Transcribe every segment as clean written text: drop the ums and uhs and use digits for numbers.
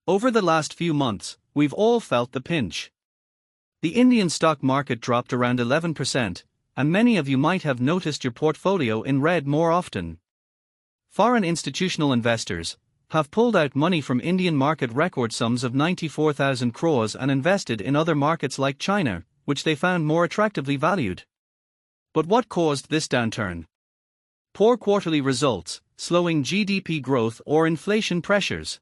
Over the last few months, we've all felt the pinch. The Indian stock market dropped around 11%, and many of you might have noticed your portfolio in red more often. Foreign institutional investors have pulled out money from Indian market record sums of 94,000 crores and invested in other markets like China, which they found more attractively valued. But what caused this downturn? Poor quarterly results, slowing GDP growth, or inflation pressures?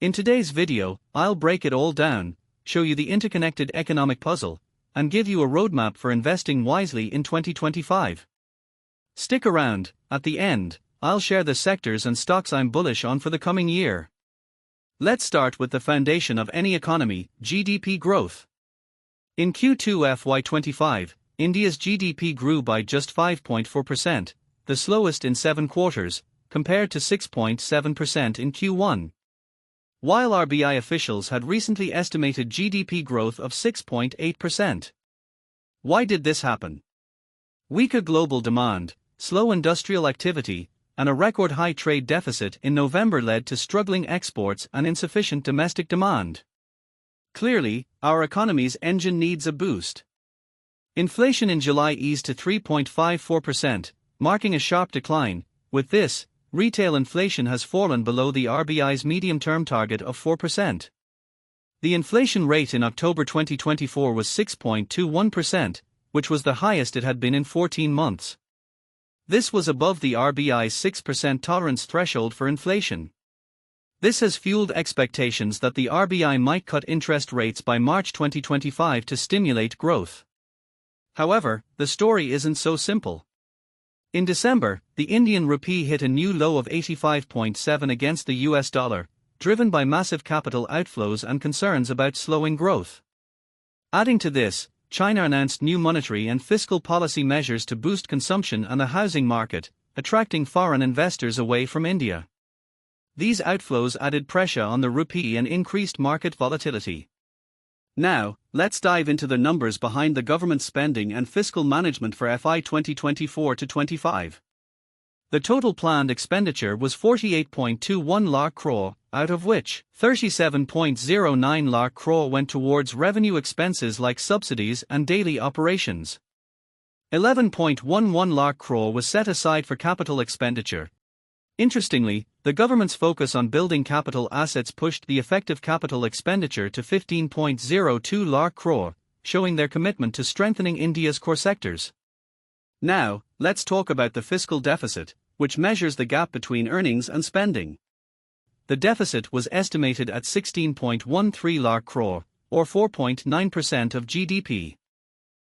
In today's video, I'll break it all down, show you the interconnected economic puzzle, and give you a roadmap for investing wisely in 2025. Stick around. At the end, I'll share the sectors and stocks I'm bullish on for the coming year. Let's start with the foundation of any economy, GDP growth. In Q2 FY25, India's GDP grew by just 5.4%, the slowest in 7 quarters, compared to 6.7% in Q1. While RBI officials had recently estimated GDP growth of 6.8%. Why did this happen? Weaker global demand, slow industrial activity, and a record-high trade deficit in November led to struggling exports and insufficient domestic demand. Clearly, our economy's engine needs a boost. Inflation in July eased to 3.54%, marking a sharp decline. With this, retail inflation has fallen below the RBI's medium-term target of 4%. The inflation rate in October 2024 was 6.21%, which was the highest it had been in 14 months. This was above the RBI's 6% tolerance threshold for inflation. This has fueled expectations that the RBI might cut interest rates by March 2025 to stimulate growth. However, the story isn't so simple. In December, the Indian rupee hit a new low of 85.7 against the US dollar, driven by massive capital outflows and concerns about slowing growth. Adding to this, China announced new monetary and fiscal policy measures to boost consumption and the housing market, attracting foreign investors away from India. These outflows added pressure on the rupee and increased market volatility. Now, let's dive into the numbers behind the government spending and fiscal management for FY 2024-25. The total planned expenditure was 48.21 lakh crore, out of which 37.09 lakh crore went towards revenue expenses like subsidies and daily operations. 11.11 lakh crore was set aside for capital expenditure. Interestingly, the government's focus on building capital assets pushed the effective capital expenditure to 15.02 lakh crore, showing their commitment to strengthening India's core sectors. Now, let's talk about the fiscal deficit, which measures the gap between earnings and spending. The deficit was estimated at 16.13 lakh crore, or 4.9% of GDP.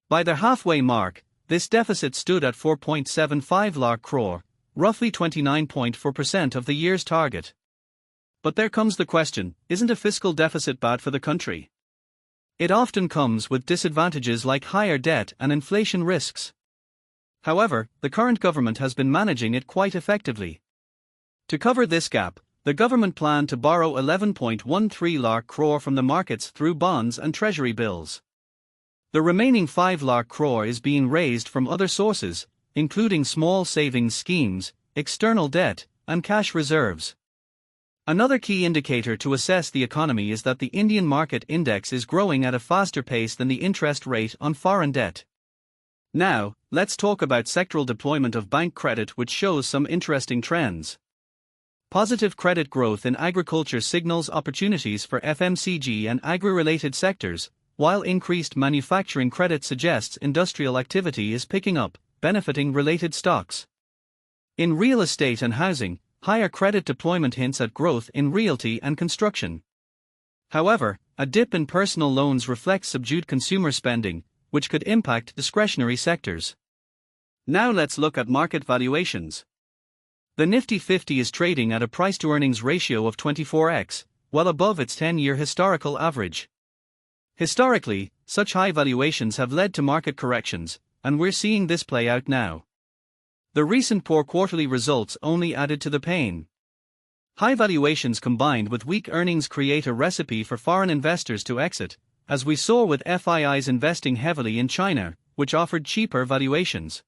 By the halfway mark, this deficit stood at 4.75 lakh crore, roughly 29.4% of the year's target. But there comes the question, isn't a fiscal deficit bad for the country? It often comes with disadvantages like higher debt and inflation risks. However, the current government has been managing it quite effectively. To cover this gap, the government planned to borrow 11.13 lakh crore from the markets through bonds and treasury bills. The remaining 5 lakh crore is being raised from other sources, including small savings schemes, external debt, and cash reserves. Another key indicator to assess the economy is that the Indian market index is growing at a faster pace than the interest rate on foreign debt. Now, let's talk about sectoral deployment of bank credit, which shows some interesting trends. Positive credit growth in agriculture signals opportunities for FMCG and agri-related sectors, while increased manufacturing credit suggests industrial activity is picking up, benefiting related stocks. In real estate and housing, higher credit deployment hints at growth in realty and construction. However, a dip in personal loans reflects subdued consumer spending, which could impact discretionary sectors. Now let's look at market valuations. The Nifty 50 is trading at a price-to-earnings ratio of 24x, well above its 10-year historical average. Historically, such high valuations have led to market corrections, and we're seeing this play out now. The recent poor quarterly results only added to the pain. High valuations combined with weak earnings create a recipe for foreign investors to exit, as we saw with FIIs investing heavily in China, which offered cheaper valuations.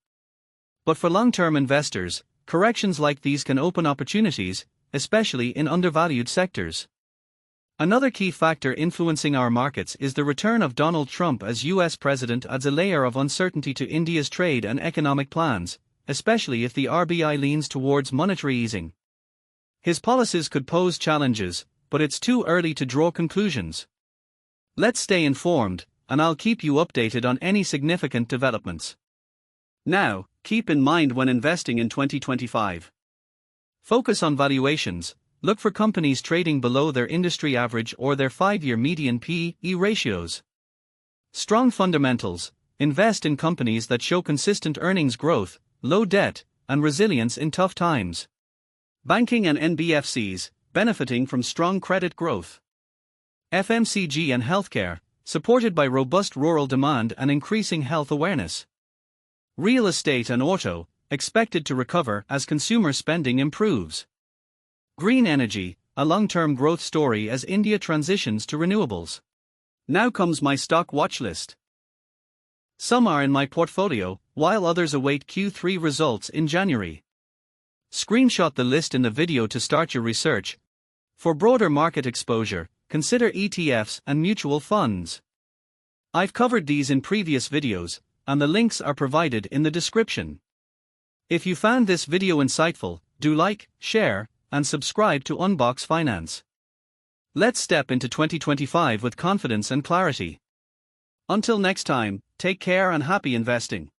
But for long-term investors, corrections like these can open opportunities, especially in undervalued sectors. Another key factor influencing our markets is the return of Donald Trump as US president adds a layer of uncertainty to India's trade and economic plans, especially if the RBI leans towards monetary easing. His policies could pose challenges, but it's too early to draw conclusions. Let's stay informed, and I'll keep you updated on any significant developments. Now, keep in mind when investing in 2025. Focus on valuations. Look for companies trading below their industry average or their 5-year median P/E ratios. Strong fundamentals. Invest in companies that show consistent earnings growth, low debt, and resilience in tough times. Banking and NBFCs, benefiting from strong credit growth. FMCG and healthcare, supported by robust rural demand and increasing health awareness. Real estate and auto, expected to recover as consumer spending improves. Green energy, a long-term growth story as India transitions to renewables. Now comes my stock watchlist. Some are in my portfolio, while others await Q3 results in January. Screenshot the list in the video to start your research. For broader market exposure, consider ETFs and mutual funds. I've covered these in previous videos, and the links are provided in the description. If you found this video insightful, do like, share, and subscribe to Unbox Finance. Let's step into 2025 with confidence and clarity. Until next time, take care and happy investing.